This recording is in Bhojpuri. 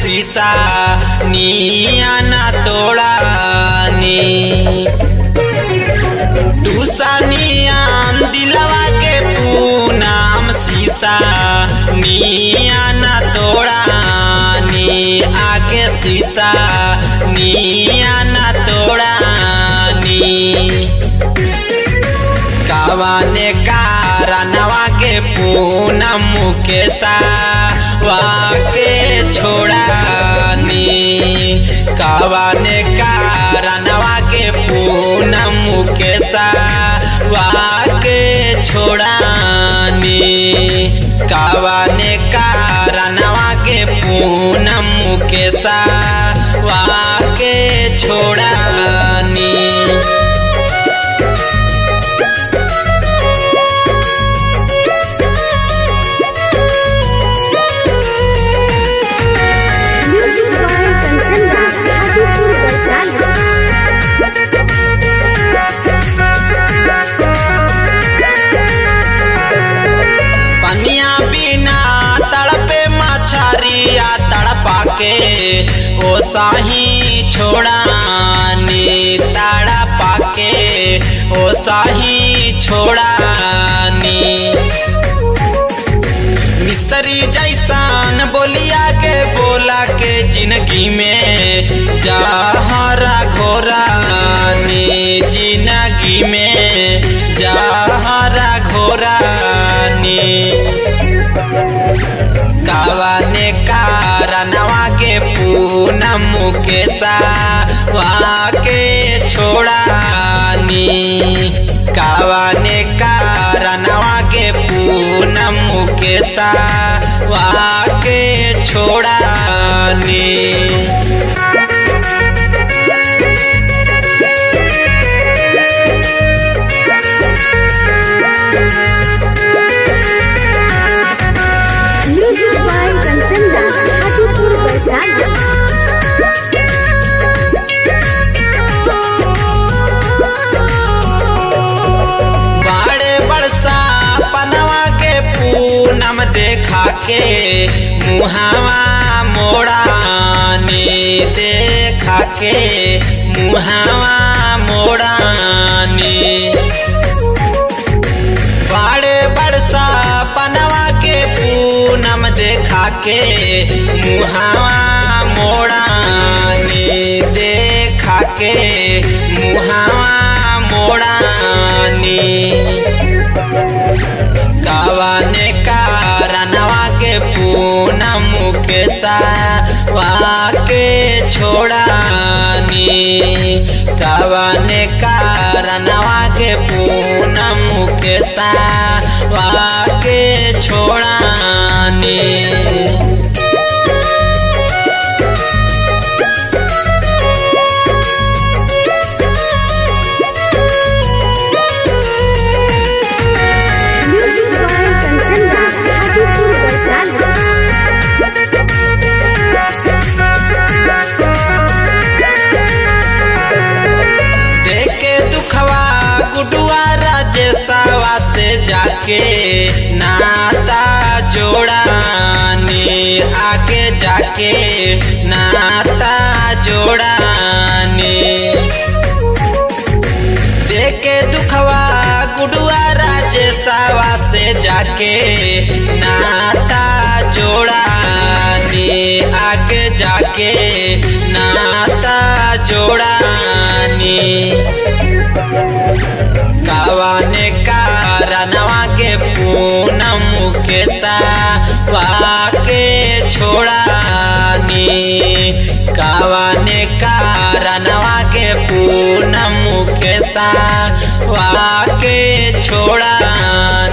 शीशा नियाना तोड़ानी। टूसनियान दिलवा के पूनम शीशा नियाना तोड़ानी। आगे शीशा नियाना तोड़ानी। कवाने कारणवा के पूनम मुकेशा वाके छोड़ानी। कवाने कारणवा के पूनम मुकेशा वाके छोड़ानी। कवाने कारणवा के पूनम मुकेशा वाके छोड़ानी। ओ साही छोड़ानी। ताड़ा पाके ओ साही छोड़ानी। मिस्त्री जैसान बोलिया के बोला के जिंदगी में जहरा घोरानी। जिंदगी में जहरा घोरानी। कवाने कारणवा के पूनम मुकेशा वाके छोड़ानी। कवाने कारणवा के पूनम मुकेशा वाके छोड़ानी। देखा के मुहावा मोड़ानी। देखा के मुहावा मोड़ानी। बड़े बरसा पनवा के पूनम देखा के मुहावा मोड़ानी। देखा के मुहावा मोड़ानी। कवाने कारणवा के पूनम मुकेशा वाके छोड़ानी। कवाने कारणवा के पूनम मुकेशा वाके छोड़ानी। जाके नाता जोड़ानी। आगे जाके नाता जोड़ानी। देखे दुखवा गुडुआ राजेशवा से जाके नाता जोड़ानी। आगे जाके नाता जोड़ानी। कवाने कारणवा के पूनम मुकेशा वाके छोड़ानी। कवाने कारणवा के पूनम मुकेशा वाके छोड़ानी।